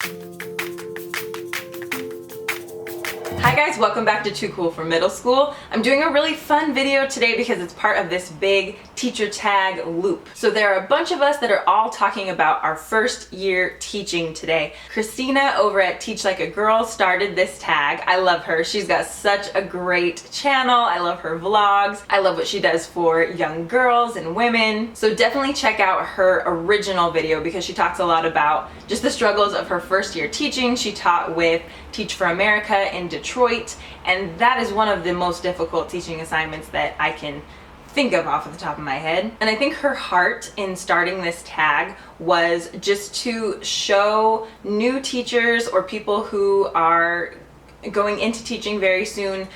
Hi guys, welcome back to Too Cool for Middle School. I'm doing a really fun video today because it's part of this big teacher tag loop. So there are a bunch of us that are all talking about our first year teaching today. Christina over at Teach Like a Girl started this tag. I love her. She's got such a great channel. I love her vlogs. I love what she does for young girls and women. So definitely check out her original video because she talks a lot about just the struggles of her first year teaching. She taught with Teach for America in Detroit, and that is one of the most difficult teaching assignments that I can think of off of the top of my head. And I think her heart in starting this tag was just to show new teachers or people who are going into teaching very soon,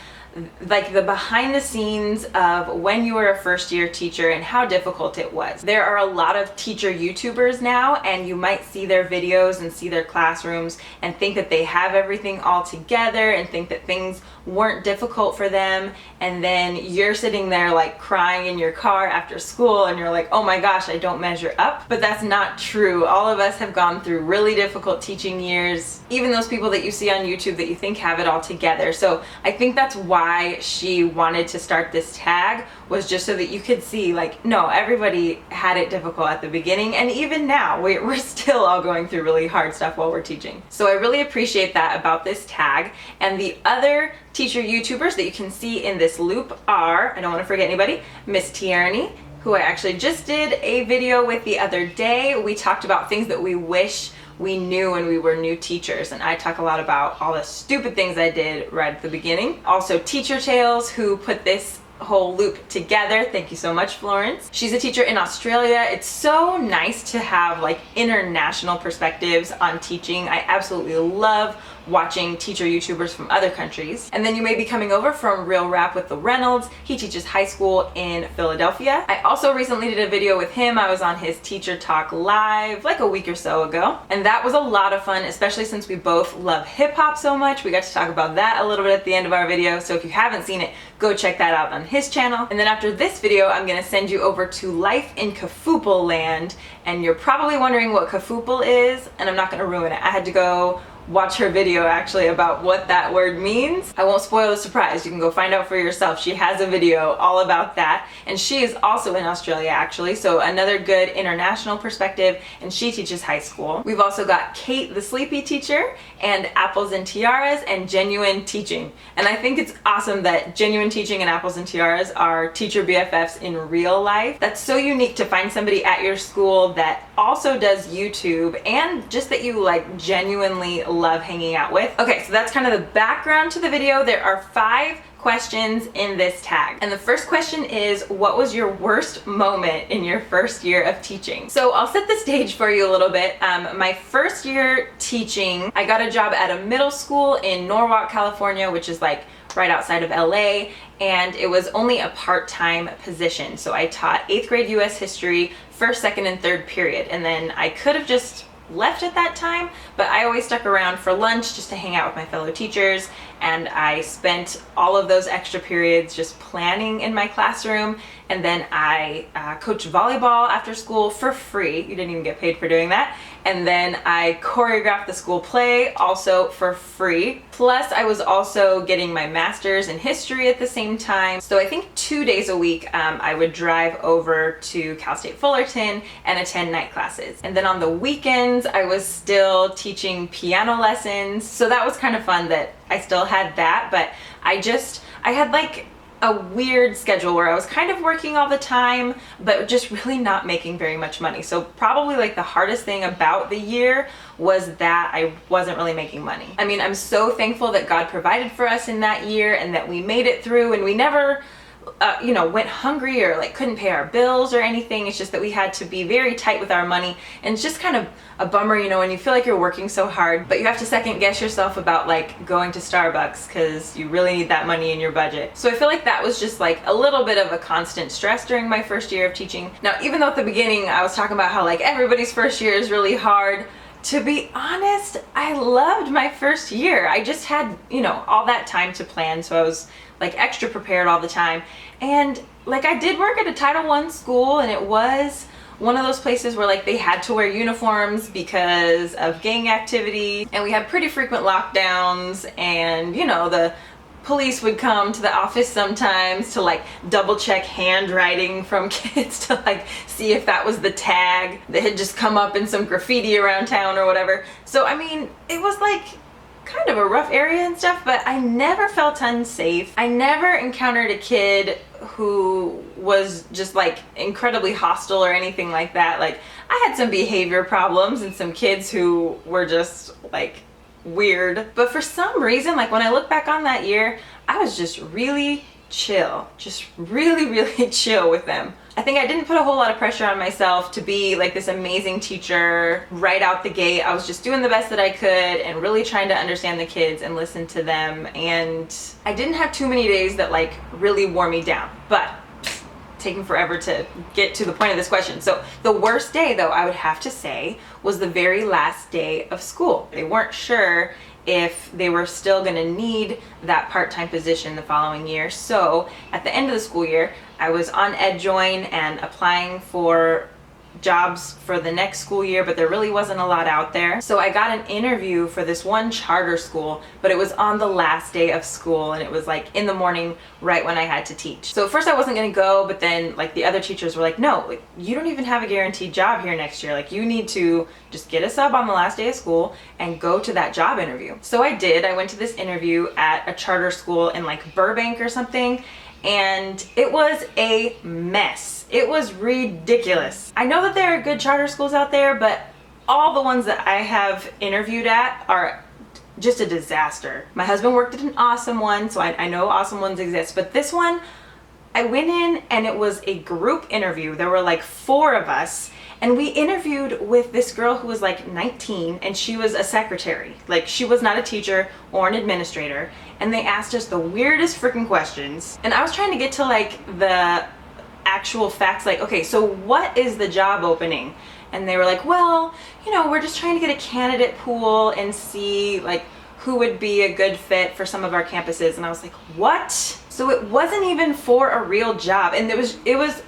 like the behind the scenes of when you were a first year teacher and how difficult it was. There are a lot of teacher YouTubers now, and you might see their videos and see their classrooms and think that they have everything all together and think that things weren't difficult for them, and then you're sitting there like crying in your car after school and you're like, oh my gosh, I don't measure up. But that's not true. All of us have gone through really difficult teaching years, even those people that you see on YouTube that you think have it all together. So I think that's why she wanted to start this tag, was just so that you could see like, no, everybody had it difficult at the beginning, and even now we're still all going through really hard stuff while we're teaching. So I really appreciate that about this tag. And the other teacher YouTubers that you can see in this loop are, I don't want to forget anybody, Miss Tierney, who I actually just did a video with the other day. We talked about things that we wish we knew when we were new teachers, and I talk a lot about all the stupid things I did right at the beginning. Also Teacher Tales, who put this whole loop together. Thank you so much, Florence. She's a teacher in Australia. It's so nice to have like international perspectives on teaching. I absolutely love watching teacher YouTubers from other countries. And then you may be coming over from Real Rap with the Reynolds. He teaches high school in Philadelphia. I also recently did a video with him. I was on his Teacher Talk Live like a week or so ago. And that was a lot of fun, especially since we both love hip hop so much. We got to talk about that a little bit at the end of our video. So if you haven't seen it, go check that out on his channel. And then after this video, I'm gonna send you over to Life in Kafoople Land. And you're probably wondering what Kafoople is, and I'm not gonna ruin it. I had to go watch her video actually about what that word means. I won't spoil the surprise. You can go find out for yourself. She has a video all about that, and she is also in Australia actually, so another good international perspective, and she teaches high school. We've also got Kate the Sleepy Teacher, and Apples and Tiaras, and Genuine Teaching. And I think it's awesome that Genuine Teaching and Apples and Tiaras are teacher BFFs in real life. That's so unique to find somebody at your school that also does YouTube, and just that you like genuinely love hanging out with. Okay, so that's kind of the background to the video. There are 5 questions in this tag. And the first question is, what was your worst moment in your first year of teaching? So I'll set the stage for you a little bit. My first year teaching, I got a job at a middle school in Norwalk, California, which is like right outside of LA, and it was only a part-time position. So I taught 8th grade US history, 1st, 2nd, and 3rd period. And then I could have just left at that time, but I always stuck around for lunch just to hang out with my fellow teachers, and I spent all of those extra periods just planning in my classroom. And then I coached volleyball after school for free. You didn't even get paid for doing that. And then I choreographed the school play also for free. Plus I was also getting my master's in history at the same time. So I think 2 days a week I would drive over to Cal State Fullerton and attend night classes. And then on the weekends I was still teaching piano lessons. So that was kind of fun that I still had that, but I had like a weird schedule where I was kind of working all the time, but just really not making very much money. So probably like the hardest thing about the year was that I wasn't really making money. I mean, I'm so thankful that God provided for us in that year and that we made it through, and we never went hungry or like couldn't pay our bills or anything. It's just that we had to be very tight with our money, and it's just kind of a bummer, when you feel like you're working so hard, but you have to second guess yourself about like going to Starbucks because you really need that money in your budget. So I feel like that was just like a little bit of a constant stress during my first year of teaching. Now, even though at the beginning I was talking about how like everybody's first year is really hard, to be honest, I loved my first year. I just had, all that time to plan, so I was like extra prepared all the time. And like I did work at a Title I school, and it was one of those places where like they had to wear uniforms because of gang activity, and we had pretty frequent lockdowns, and you know, the police would come to the office sometimes to like double check handwriting from kids to like see if that was the tag that had just come up in some graffiti around town or whatever. So I mean, it was like kind of a rough area and stuff, but I never felt unsafe. I never encountered a kid who was just like incredibly hostile or anything like that. Like, I had some behavior problems and some kids who were just like weird, but for some reason, like when I look back on that year, I was just really chill, just really chill with them. I think I didn't put a whole lot of pressure on myself to be like this amazing teacher right out the gate. I was just doing the best that I could and really trying to understand the kids and listen to them, and I didn't have too many days that like really wore me down. But taking forever to get to the point of this question. So the worst day, though, I would have to say, was the very last day of school. They weren't sure if they were still going to need that part-time position the following year. So at the end of the school year, I was on EdJoin and applying for jobs for the next school year, but there really wasn't a lot out there. So I got an interview for this one charter school, but it was on the last day of school, and it was like in the morning right when I had to teach. So at first I wasn't gonna go, but then like the other teachers were like, no, like, you don't even have a guaranteed job here next year. Like, you need to just get a sub on the last day of school and go to that job interview. So I did. I went to this interview at a charter school in like Burbank or something, and it was a mess. It was ridiculous. I know that there are good charter schools out there, but all the ones that I have interviewed at are just a disaster. My husband worked at an awesome one, so I know awesome ones exist, but this one, I went in and it was a group interview. There were like 4 of us, and we interviewed with this girl who was like 19, and she was a secretary. Like, she was not a teacher or an administrator, and they asked us the weirdest freaking questions. And I was trying to get to like the actual facts, like, okay, so what is the job opening? And they were like, well, you know, we're just trying to get a candidate pool and see like who would be a good fit for some of our campuses. And I was like, what? So it wasn't even for a real job, and it was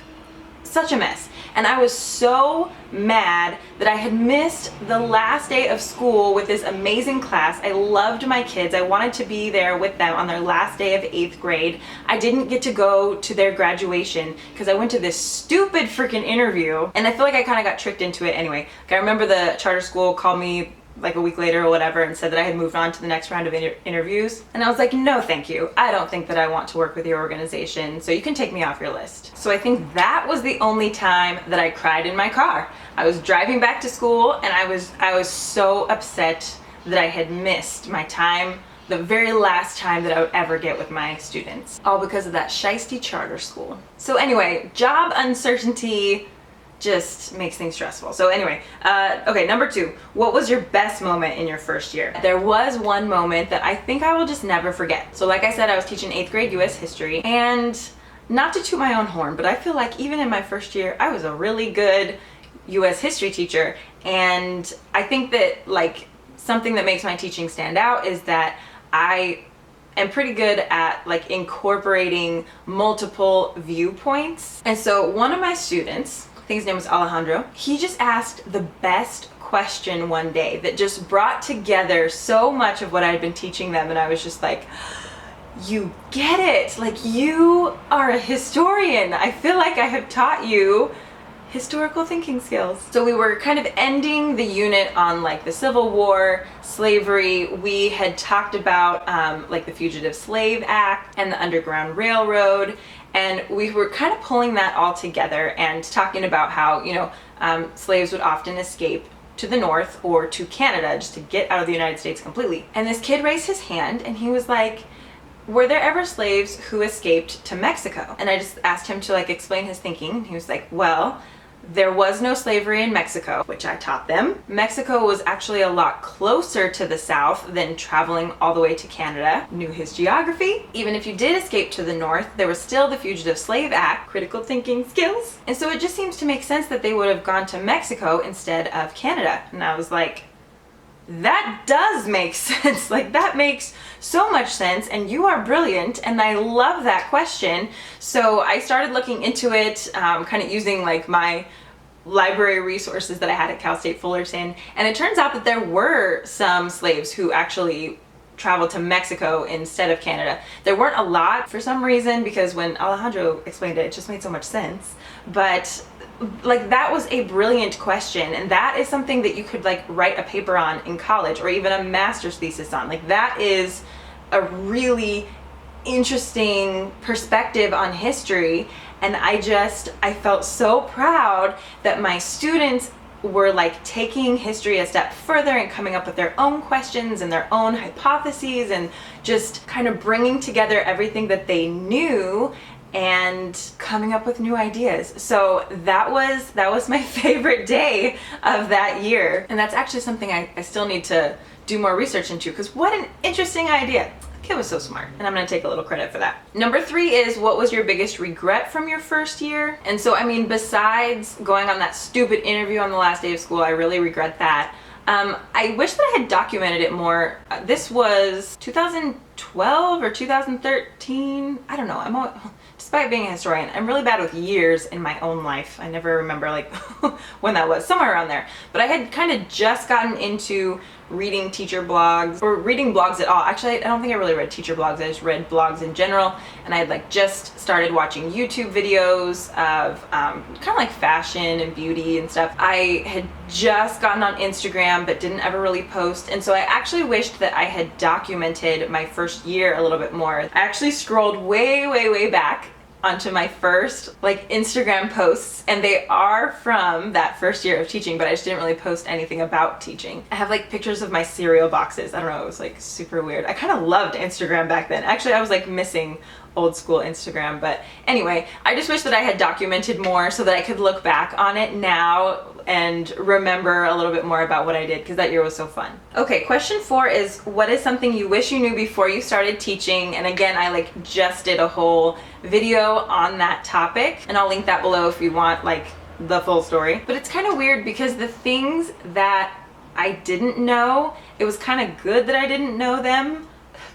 such a mess. And I was so mad that I had missed the last day of school with this amazing class. I loved my kids. I wanted to be there with them on their last day of 8th grade. I didn't get to go to their graduation because I went to this stupid freaking interview, and I feel like I kind of got tricked into it anyway. Like, I remember the charter school called me like a week later or whatever and said that I had moved on to the next round of interviews, and I was like, no thank you, I don't think that I want to work with your organization, so you can take me off your list. So I think that was the only time that I cried in my car. I was driving back to school, and I was so upset that I had missed my time, the very last time that I would ever get with my students, all because of that shiesty charter school. So anyway, job uncertainty just makes things stressful. So anyway, okay, number 2, what was your best moment in your first year? There was one moment that I think I will just never forget. So like I said, I was teaching 8th grade US history, and not to toot my own horn, but I feel like even in my first year, I was a really good US history teacher. And I think that like something that makes my teaching stand out is that I am pretty good at like incorporating multiple viewpoints. And so one of my students, I think his name was Alejandro, he just asked the best question one day that just brought together so much of what I had been teaching them, and I was just like, you get it, like, you are a historian. I feel like I have taught you historical thinking skills. So we were kind of ending the unit on like the Civil War, slavery. We had talked about like the Fugitive Slave Act and the Underground Railroad, and we were kind of pulling that all together and talking about how, you know, slaves would often escape to the north or to Canada just to get out of the United States completely. And this kid raised his hand and he was like, were there ever slaves who escaped to Mexico? And I just asked him to like explain his thinking. He was like, well, there was no slavery in Mexico, which I taught them. Mexico was actually a lot closer to the south than traveling all the way to Canada. Knew his geography. Even if you did escape to the north, there was still the Fugitive Slave Act, critical thinking skills. And so it just seems to make sense that they would have gone to Mexico instead of Canada. And I was like, that does make sense. Like, that makes so much sense, and you are brilliant, and I love that question. So I started looking into it, kind of using like my library resources that I had at Cal State Fullerton, and it turns out that there were some slaves who actually traveled to Mexico instead of Canada. There weren't a lot for some reason, because when Alejandro explained it, it just made so much sense. But like, that was a brilliant question, and that is something that you could like write a paper on in college, or even a master's thesis on. Like, that is a really interesting perspective on history, and I felt so proud that my students were like taking history a step further and coming up with their own questions and their own hypotheses, and just kind of bringing together everything that they knew and coming up with new ideas. So that was my favorite day of that year, and that's actually something I still need to do more research into, because what an interesting idea. The kid was so smart, and I'm gonna take a little credit for that. Number 3 is, what was your biggest regret from your first year? And so, I mean, besides going on that stupid interview on the last day of school, I really regret that. I wish that I had documented it more. This was 2012 or 2013. I don't know. Despite being a historian, I'm really bad with years in my own life. I never remember like when that was, somewhere around there. But I had kind of just gotten into reading teacher blogs, or reading blogs at all. Actually, I don't think I really read teacher blogs. I just read blogs in general, and I had like just started watching YouTube videos of kind of like fashion and beauty and stuff. I had just gotten on Instagram but didn't ever really post, and so I actually wished that I had documented my first year a little bit more. I actually scrolled way back onto my first like Instagram posts, and they are from that first year of teaching, but I just didn't really post anything about teaching. I have like pictures of my cereal boxes. I don't know, it was like super weird. I kind of loved Instagram back then. Actually, I was like missing old school Instagram, but anyway, I just wish that I had documented more so that I could look back on it now and remember a little bit more about what I did, because that year was so fun. Okay, question 4 is, what is something you wish you knew before you started teaching? And again, I like just did a whole video on that topic, and I'll link that below if you want like the full story. But it's kind of weird, because the things that I didn't know, it was kind of good that I didn't know them,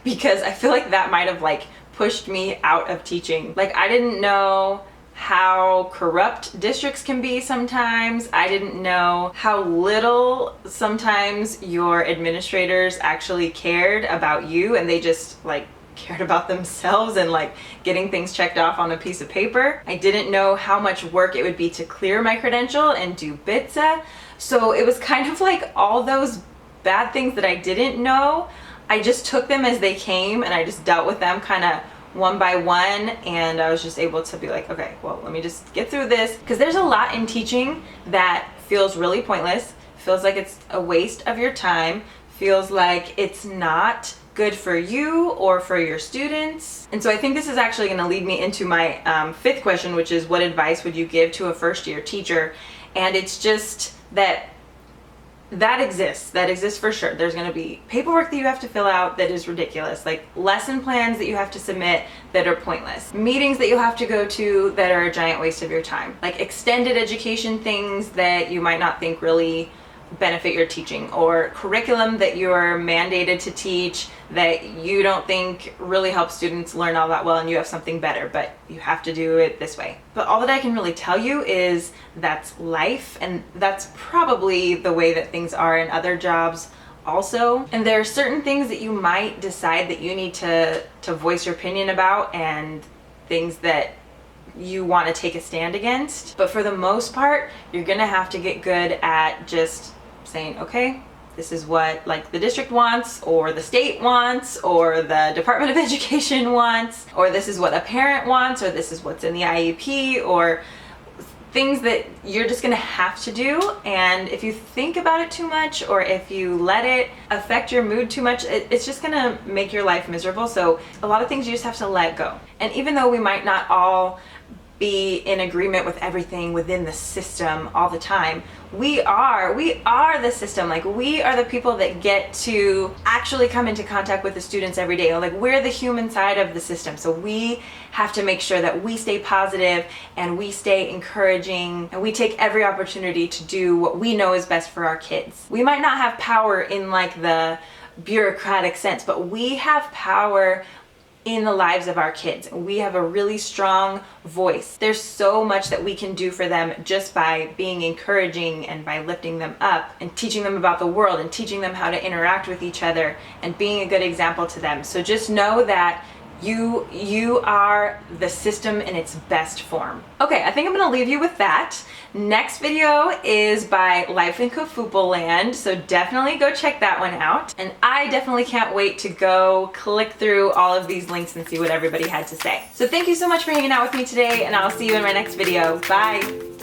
because I feel like that might have like pushed me out of teaching. Like, I didn't know how corrupt districts can be sometimes. I didn't know how little sometimes your administrators actually cared about you, and they just like cared about themselves and like getting things checked off on a piece of paper. I didn't know how much work it would be to clear my credential and do BITSA. So it was kind of like all those bad things that I didn't know, I just took them as they came, and I just dealt with them kind of one by one, and I was just able to be like, okay, well, let me just get through this, because there's a lot in teaching that feels really pointless, feels like it's a waste of your time, feels like it's not good for you or for your students. And so I think this is actually going to lead me into my 5th question, which is, what advice would you give to a first-year teacher? And it's just that exists for sure. There's going to be paperwork that you have to fill out that is ridiculous, like lesson plans that you have to submit that are pointless, meetings that you'll have to go to that are a giant waste of your time, like extended education things that you might not think really benefit your teaching, or curriculum that you're mandated to teach that you don't think really helps students learn all that well, and you have something better, but you have to do it this way. But all that I can really tell you is that's life, and that's probably the way that things are in other jobs also. And there are certain things that you might decide that you need to voice your opinion about, and things that you want to take a stand against. But for the most part, you're gonna have to get good at just saying, okay, this is what like the district wants, or the state wants, or the Department of Education wants, or this is what a parent wants, or this is what's in the IEP, or things that you're just gonna have to do. And if you think about it too much, or if you let it affect your mood too much, it's just gonna make your life miserable. So a lot of things you just have to let go. And even though we might not all be in agreement with everything within the system all the time, we are the system. Like, we are the people that get to actually come into contact with the students every day. Like, we're the human side of the system, so we have to make sure that we stay positive and we stay encouraging, and we take every opportunity to do what we know is best for our kids. We might not have power in like the bureaucratic sense, but we have power in the lives of our kids. We have a really strong voice. There's so much that we can do for them just by being encouraging and by lifting them up and teaching them about the world and teaching them how to interact with each other and being a good example to them. So just know that you are the system in its best form. Okay, I think I'm gonna leave you with that. Next video is by Life in Kafoople Land, so definitely go check that one out. And I definitely can't wait to go click through all of these links and see what everybody had to say. So thank you so much for hanging out with me today, and I'll see you in my next video. Bye!